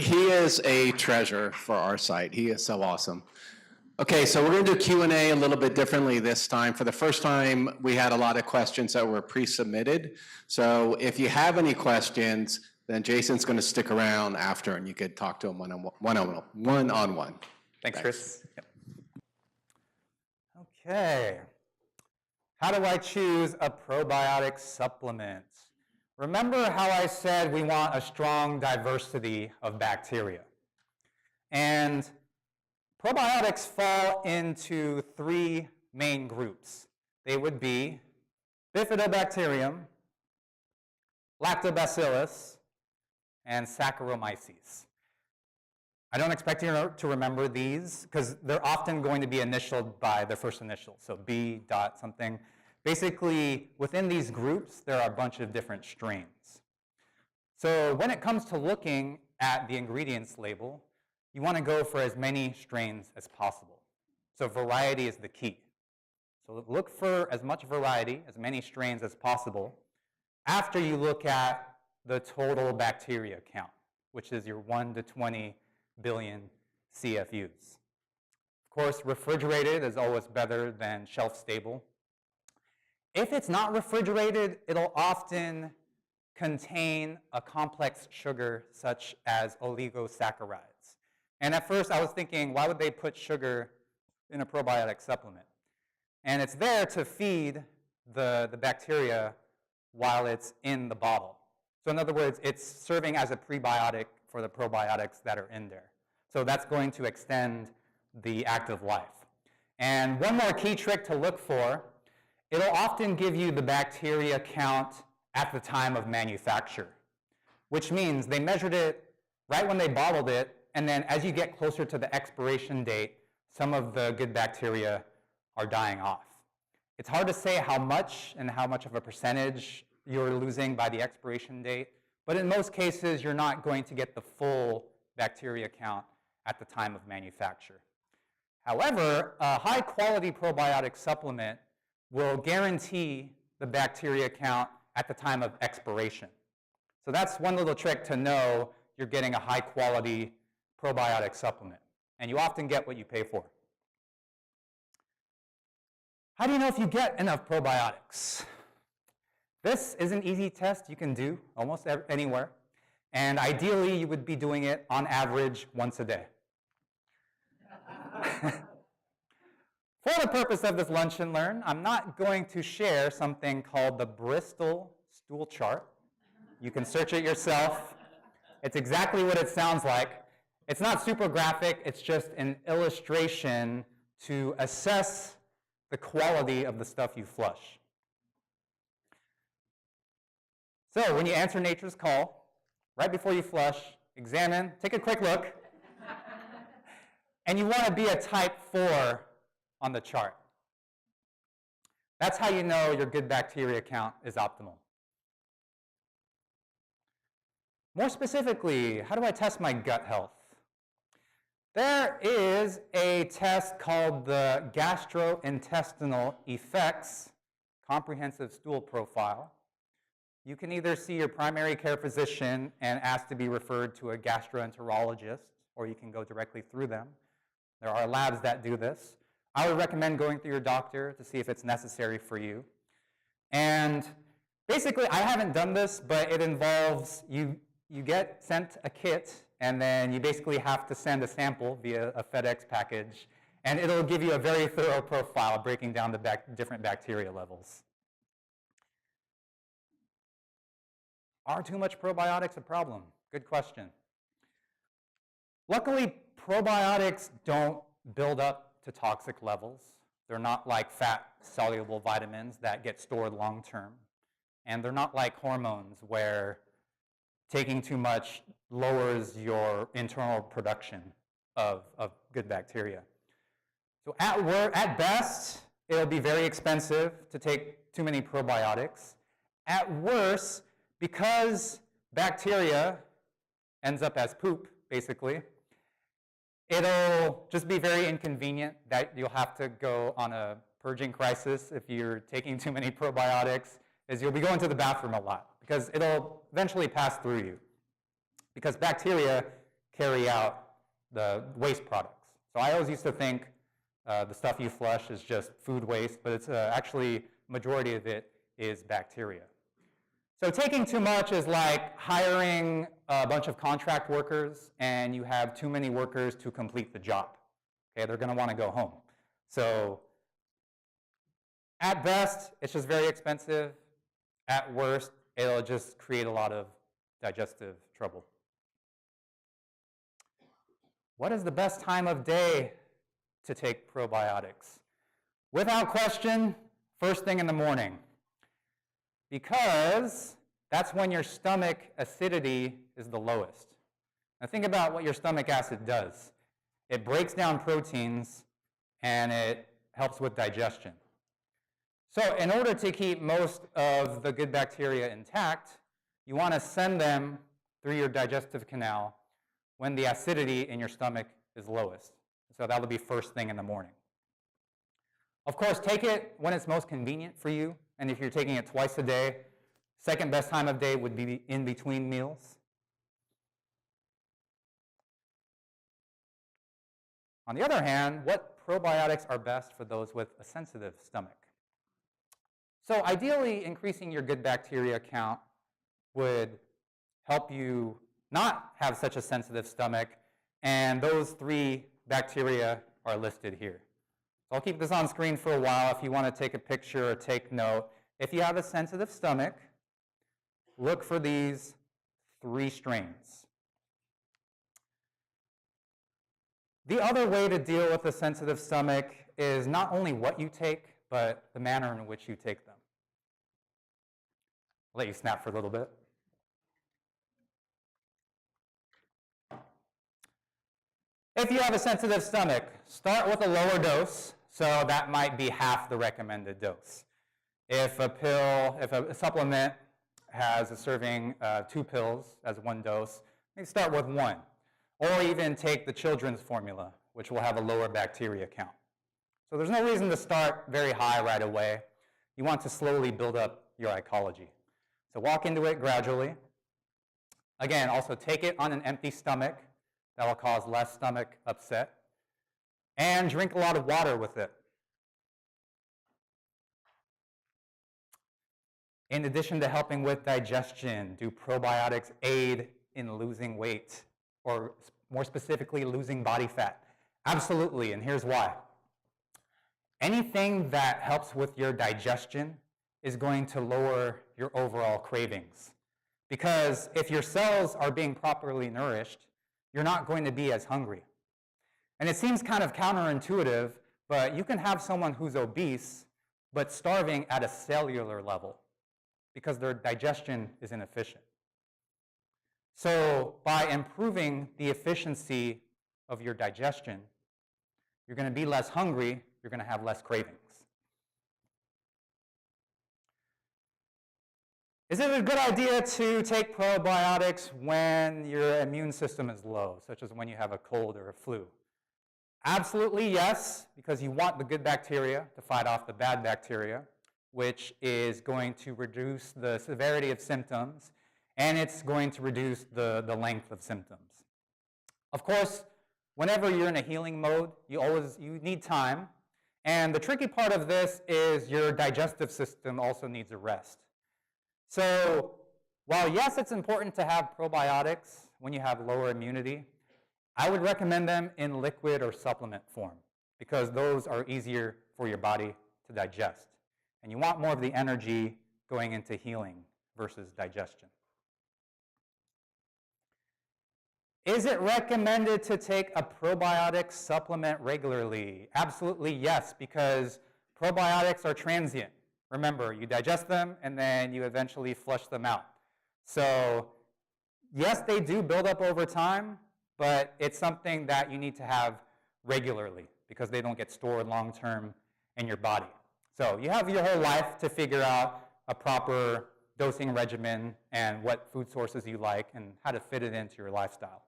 He is a treasure for our site. He is so awesome. Okay, so we're going to do Q&A a little bit differently this time. For the first time, we had a lot of questions that were pre-submitted. So if you have any questions, then Jason's going to stick around after, and you could talk to him one-on-one. Thanks, Chris. Yep. Okay. How do I choose a probiotic supplement? Remember how I said we want a strong diversity of bacteria. And probiotics fall into three main groups. They would be Bifidobacterium, Lactobacillus, and Saccharomyces. I don't expect you to remember these because they're often going to be initialed by their first initial, so B dot something. Basically, within these groups, there are a bunch of different strains. So when it comes to looking at the ingredients label, you want to go for as many strains as possible. So variety is the key. So look for as much variety, as many strains as possible, after you look at the total bacteria count, which is your 1 to 20 billion CFUs. Of course, refrigerated is always better than shelf stable. If it's not refrigerated, it'll often contain a complex sugar such as oligosaccharides. And at first I was thinking, why would they put sugar in a probiotic supplement? And it's there to feed the bacteria while it's in the bottle. So in other words, it's serving as a prebiotic for the probiotics that are in there. So that's going to extend the active life. And one more key trick to look for, it'll often give you the bacteria count at the time of manufacture, which means they measured it right when they bottled it, and then as you get closer to the expiration date, some of the good bacteria are dying off. It's hard to say how much and how much of a percentage you're losing by the expiration date, but in most cases, you're not going to get the full bacteria count at the time of manufacture. However, a high-quality probiotic supplement will guarantee the bacteria count at the time of expiration. So that's one little trick to know you're getting a high-quality probiotic supplement, and you often get what you pay for. How do you know if you get enough probiotics? This is an easy test you can do almost anywhere, and ideally you would be doing it on average once a day. For the purpose of this Lunch and Learn, I'm not going to share something called the Bristol stool chart. You can search it yourself. It's exactly what it sounds like. It's not super graphic, it's just an illustration to assess the quality of the stuff you flush. So when you answer nature's call, right before you flush, examine, take a quick look, and you want to be a type 4 on the chart. That's how you know your good bacteria count is optimal. More specifically, how do I test my gut health? There is a test called the Gastrointestinal Effects Comprehensive Stool Profile. You can either see your primary care physician and ask to be referred to a gastroenterologist, or you can go directly through them. There are labs that do this. I would recommend going through your doctor to see if it's necessary for you. And basically, I haven't done this, but it involves you get sent a kit, and then you basically have to send a sample via a FedEx package, and it'll give you a very thorough profile breaking down the different bacteria levels. Are too much probiotics a problem? Good question. Luckily, probiotics don't build up to toxic levels. They're not like fat-soluble vitamins that get stored long-term. And they're not like hormones where taking too much lowers your internal production of good bacteria. So at best, it'll be very expensive to take too many probiotics. At worst, because bacteria ends up as poop, basically, it'll just be very inconvenient that you'll have to go on a purging crisis if you're taking too many probiotics, is you'll be going to the bathroom a lot because it'll eventually pass through you. Because bacteria carry out the waste products. So I always used to think the stuff you flush is just food waste, but it's actually, majority of it is bacteria. So taking too much is like hiring a bunch of contract workers and you have too many workers to complete the job. Okay, they're going to want to go home. So at best, it's just very expensive. At worst, it'll just create a lot of digestive trouble. What is the best time of day to take probiotics? Without question, first thing in the morning. Because that's when your stomach acidity is the lowest. Now think about what your stomach acid does. It breaks down proteins and it helps with digestion. So in order to keep most of the good bacteria intact, you want to send them through your digestive canal when the acidity in your stomach is lowest. So that'll be first thing in the morning. Of course, take it when it's most convenient for you. And if you're taking it twice a day, second best time of day would be in between meals. On the other hand, what probiotics are best for those with a sensitive stomach? So ideally, increasing your good bacteria count would help you not have such a sensitive stomach, and those 3 bacteria are listed here. So I'll keep this on screen for a while if you want to take a picture or take note. If you have a sensitive stomach, look for these 3 strains. The other way to deal with a sensitive stomach is not only what you take, but the manner in which you take them. I'll let you snap for a little bit. If you have a sensitive stomach, start with a lower dose, so that might be half the recommended dose. If a supplement has a serving 2 pills as 1 dose, you start with 1. Or even take the children's formula, which will have a lower bacteria count. So there's no reason to start very high right away. You want to slowly build up your ecology. So walk into it gradually. Again, also take it on an empty stomach. That will cause less stomach upset. And drink a lot of water with it. In addition to helping with digestion, do probiotics aid in losing weight? Or more specifically, losing body fat? Absolutely, and here's why. Anything that helps with your digestion is going to lower your overall cravings. Because if your cells are being properly nourished, you're not going to be as hungry. And it seems kind of counterintuitive, but you can have someone who's obese, but starving at a cellular level because their digestion is inefficient. So by improving the efficiency of your digestion, you're going to be less hungry, you're going to have less cravings. Is it a good idea to take probiotics when your immune system is low, such as when you have a cold or a flu? Absolutely yes, because you want the good bacteria to fight off the bad bacteria, which is going to reduce the severity of symptoms, and it's going to reduce the length of symptoms. Of course, whenever you're in a healing mode, you need time, and the tricky part of this is your digestive system also needs a rest. So while yes, it's important to have probiotics when you have lower immunity, I would recommend them in liquid or supplement form because those are easier for your body to digest. And you want more of the energy going into healing versus digestion. Is it recommended to take a probiotic supplement regularly? Absolutely yes, because probiotics are transient. Remember, you digest them and then you eventually flush them out. So yes, they do build up over time, but it's something that you need to have regularly because they don't get stored long-term in your body. So you have your whole life to figure out a proper dosing regimen and what food sources you like and how to fit it into your lifestyle.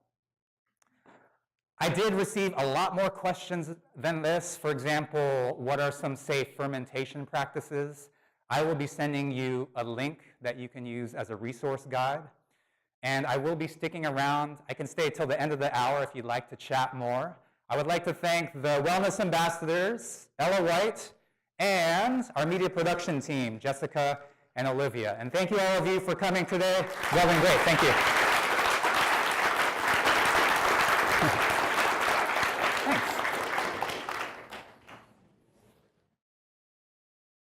I did receive a lot more questions than this. For example, what are some safe fermentation practices? I will be sending you a link that you can use as a resource guide. and I will be sticking around. I can stay till the end of the hour if you'd like to chat more. I would like to thank the Wellness Ambassadors, Ella White, and our media production team, Jessica and Olivia. And thank you all of you for coming today. Well and great. Thank you.